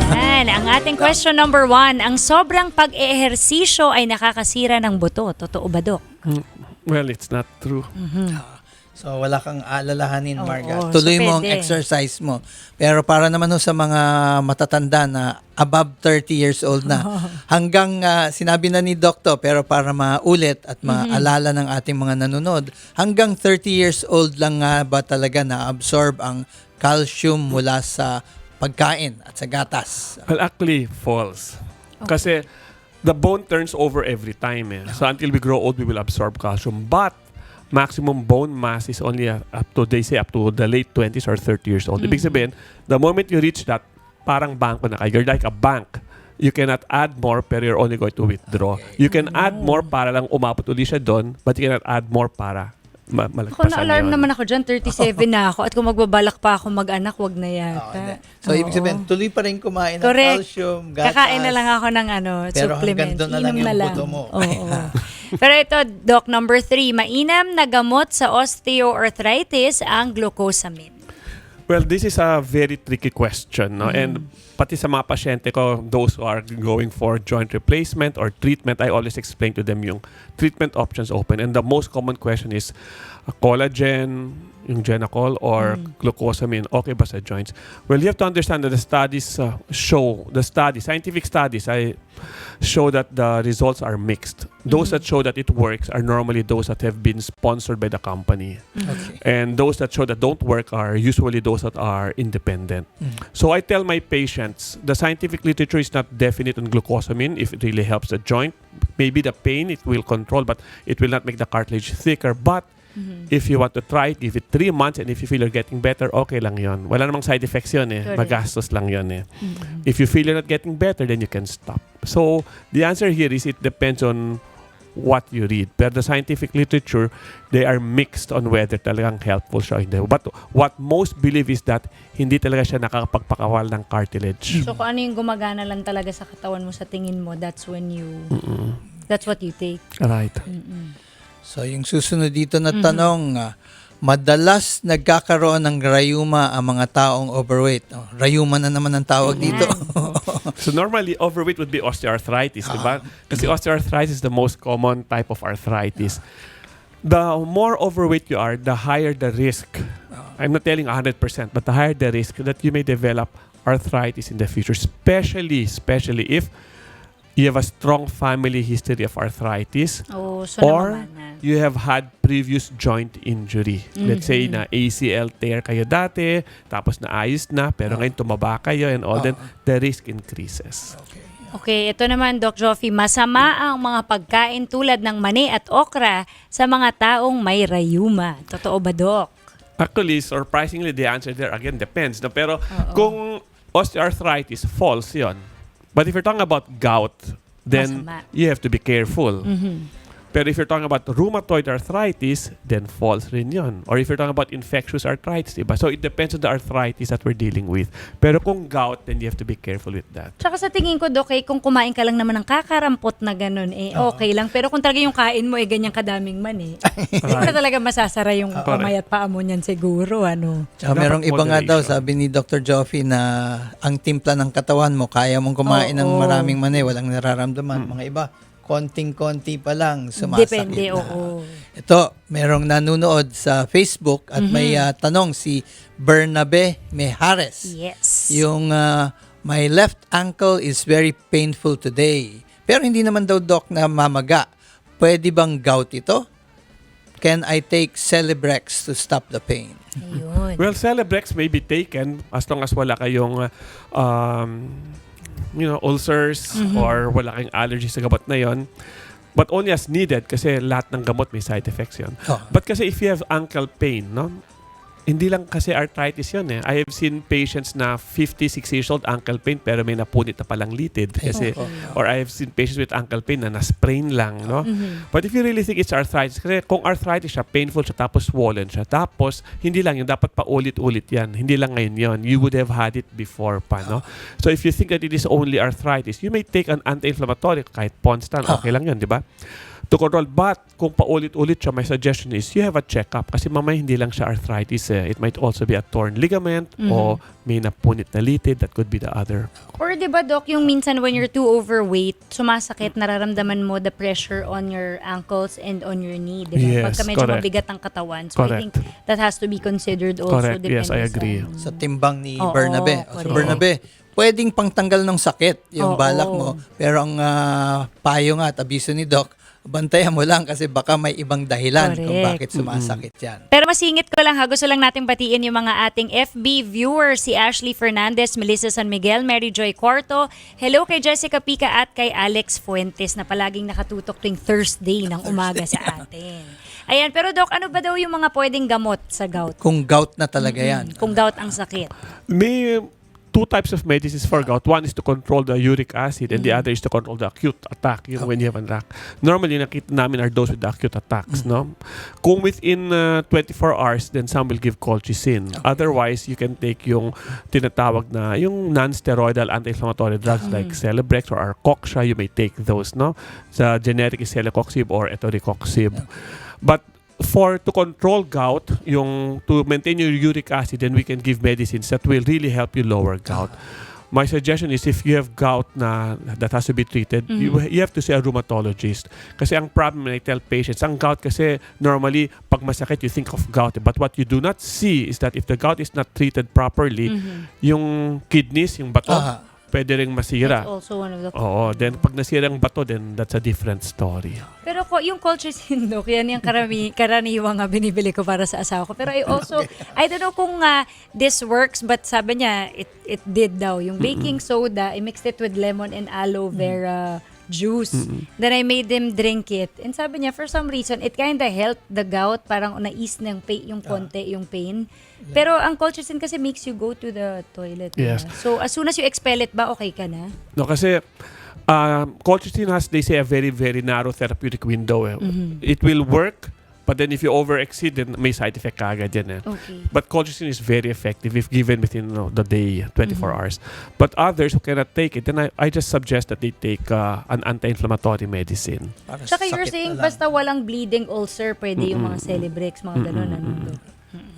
Yan, ang ating question number 1. Ang sobrang pag-eehersisyo ay nakakasira ng buto. Totoo ba, Dok? Well, it's not true. So wala kang alalahanin, Oo, Marga. Tuloy so mo ang pwede. exercise mo. Pero para naman sa mga matatanda na above 30 years old na, hanggang sinabi na ni Doktor, pero para maulit at maalala ng ating mga nanonood, hanggang 30 years old lang nga ba talaga na-absorb ang calcium mula sa pagkain at sa gatas? Well, actually, false. Kasi the bone turns over every time. So until we grow old, we will absorb calcium. But maximum bone mass is only up to, they say, up to the late 20s or 30 years old. Ibig sabihin, the moment you reach that, parang bangko na kayo. You're like a bank. You cannot add more, pero you're only going to withdraw. You can add more para lang umabot ulit siya doon, but you cannot add more para Ako malagpasan na-alarm yun. naman ako dyan, 37 na ako. At kung magbabalak pa ako mag-anak, wag na yata. So ibig sabihin, tuloy pa rin kumain ng Correct. calcium, gatas. Kakain na lang ako ng Pero supplement. hanggang doon na lang Inom yung buto mo. Oo. Pero ito, Doc, number 3. Mainam na gamot sa osteoarthritis ang glucosamine. Well, this is a very tricky question, no? And pati sa mga pasyente ko, those who are going for joint replacement or treatment, I always explain to them yung treatment options open. And the most common question is collagen, yung Genacol, or glucosamine, okay ba sa joints? Well, you have to understand that the studies scientific studies, show that the results are mixed. Those that show that it works are normally those that have been sponsored by the company. Okay. And those that show that don't work are usually those that are independent. So I tell my patients, the scientific literature is not definite on glucosamine if it really helps the joint. Maybe the pain it will control, but it will not make the cartilage thicker. But if you want to try it, give it 3 months, and if you feel you're getting better, okay lang yon. Wala namang side effects yun eh. Correct. Magastos lang yun eh. If you feel you're not getting better, then you can stop. So the answer here is it depends on what you read. Pero the scientific literature, they are mixed on whether talagang helpful siya. Hindi. But what most believe is that hindi talaga siya nakakapagpakawal ng cartilage. So kung ano yung gumagana lang talaga sa katawan mo, sa tingin mo, that's what you take. Right. So yung susunod dito na tanong, madalas nagkakaroon ng rayuma ang mga taong overweight. Rayuma na naman ang tawag dito. So normally, overweight would be osteoarthritis, di ba? Kasi osteoarthritis is the most common type of arthritis. The more overweight you are, the higher the risk. I'm not telling 100%, but the higher the risk that you may develop arthritis in the future, especially if you have a strong family history of arthritis, Oh, so or namamanan. you have had previous joint injury. Let's say na ACL tear kayo dati, tapos naayos na, pero ngayon tumaba kayo and all, then the risk increases. Okay, ito naman, Doc Jofi, masama ang mga pagkain tulad ng mani at okra sa mga taong may rayuma. Totoo ba, Doc? Actually, surprisingly, the answer there again depends. No? Pero kung osteoarthritis, false yon. But if you're talking about gout, then Masama. you have to be careful. Pero if you're talking about rheumatoid arthritis, then false rin yun. Or if you're talking about infectious arthritis, diba? So it depends on the arthritis that we're dealing with. Pero kung gout, then you have to be careful with that. Tsaka sa tingin ko, Doc, kung kumain ka lang naman ng kakarampot na ganun, okay lang. Pero kung talaga yung kain mo, ganyang kadaming mani, hindi na talaga masasara yung kamay at paa mo niyan siguro, ano. Tsaka merong Dapat iba nga daw, moderation. sabi ni Dr. Joffy, na ang timpla ng katawan mo, kaya mong kumain ng maraming mani, walang nararamdaman. Mga iba, konting-konti pa lang, sumasakit Depende, na. oo. Ito, merong nanonood sa Facebook at may tanong si Bernabe Mejares. Yes. Yung my left ankle is very painful today. Pero hindi naman daw, Doc, na mamaga. Pwede bang gout ito? Can I take Celebrex to stop the pain? Ayun. Well, Celebrex may be taken as long as wala kayong ulcers or wala kayong allergy sa gamot na yon. But only as needed kasi lahat ng gamot may side effects yon. But kasi if you have ankle pain, no? Hindi lang kasi arthritis yun eh. I have seen patients na 56 years old, ankle pain, pero may napunit na palang litid. Kasi, or I have seen patients with ankle pain na na-sprain lang, no? But if you really think it's arthritis, kasi kung arthritis siya, painful siya, tapos swollen siya, tapos hindi lang yun, dapat pa ulit-ulit yan. Hindi lang ngayon yun. You would have had it before pa, no? So if you think that it is only arthritis, you may take an anti-inflammatory, kahit Ponstan, okay lang yun, di ba? to control. But kung paulit-ulit siya, my suggestion is you have a checkup kasi mamaya hindi lang siya arthritis. It might also be a torn ligament o may napunit na litid. That could be the other. Or di ba, Doc, yung minsan when you're too overweight, sumasakit, nararamdaman mo the pressure on your ankles and on your knee. Di ba? Yes, Pagka medyo correct. mabigat ang katawan. So I think that has to be considered also. Correct. Yes, I depende agree. Sa timbang ni Oo, Bernabe. So correct. Bernabe, pwedeng pangtanggal ng sakit yung Oo. balak mo. Pero ang payo nga at abiso ni Doc, bantayan mo lang kasi baka may ibang dahilan kung Correct. bakit sumasakit yan. Pero masingit ko lang ha, gusto lang nating batiin yung mga ating FB viewers, si Ashley Fernandez, Melissa San Miguel, Mary Joy Cuarto, hello kay Jessica Pica at kay Alex Fuentes na palaging nakatutok tuwing Thursday ng umaga sa atin. Ayan, pero Doc, ano ba daw yung mga pwedeng gamot sa gout? Kung gout na talaga yan. Kung gout ang sakit. May two types of medicines for gout. One is to control the uric acid and the other is to control the acute attack, yung when you have an attack. Normally, nakita namin are those with the acute attacks, no? Kung within 24 hours, then some will give colchicine. Otherwise, you can take yung tinatawag na, yung non-steroidal anti-inflammatory drugs like Celebrex or Arcoxia. You may take those, no? Sa generic is Celecoxib or Etoricoxib. But to control gout, to maintain your uric acid, then we can give medicines that will really help you lower gout. My suggestion is if you have gout that has to be treated, you have to see a rheumatologist. Kasi ang problem I tell patients, ang gout kasi normally pag masakit you think of gout. But what you do not see is that if the gout is not treated properly, yung kidneys, yung bato, pwede ring masira. That's also one of the... Oo, then pag nasira ang bato, then that's a different story. Pero yung colchicine, Doc, yan yung karaniwang nga binibili ko para sa asawa ko. Pero I also, I don't know kung this works, but sabi niya, it did daw. Yung baking soda, I mixed it with lemon and aloe vera juice. Then I made them drink it. And sabi niya, for some reason, it kinda helped the gout. Parang na-ease ng yung konti, yung pain. Pero ang colchicine kasi makes you go to the toilet. Yes. Diba? So as soon as you expel it ba, okay ka na? No, kasi colchicine has, they say, a very, very narrow therapeutic window. It will work, but then if you over-exceed, then may side effect ka agad yan. Okay. But colchicine is very effective if given within the day, 24 hours. But others who cannot take it, then I just suggest that they take an anti-inflammatory medicine. Para Tsaka sa you're sakit saying na lang. basta walang bleeding ulcer, pwede yung mga Celebrex, mga ganun. Ano, Doc?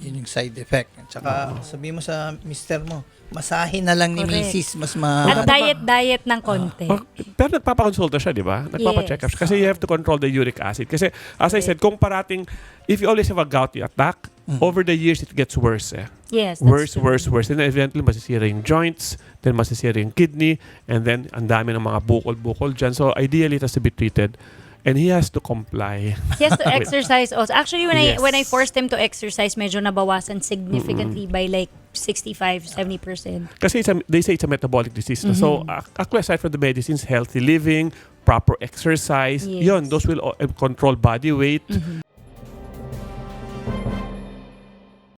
Yun yung side effect. Tsaka sabi mo sa mister mo, masahin na lang ni Correct. misis, mas At diet ng konti. Pero nagpapakonsulta siya, di ba? Nagpapacheck up siya. Kasi you have to control the uric acid. Kasi, as I said, kung parating, if you always have a gouty attack, over the years, it gets worse. Yes, that's Worse. true. And then eventually, masisira yung joints, then masisira yung kidney, and then ang dami ng mga bukol-bukol dyan. So, ideally, it has to be treated. And he has to comply. He has to exercise also. Actually, Yes. when I forced him to exercise, medyo nabawasan significantly by like 65-70%. Kasi they say it's a metabolic disease. So, actually, aside from the medicines, healthy living, proper exercise, Yes. those will control body weight.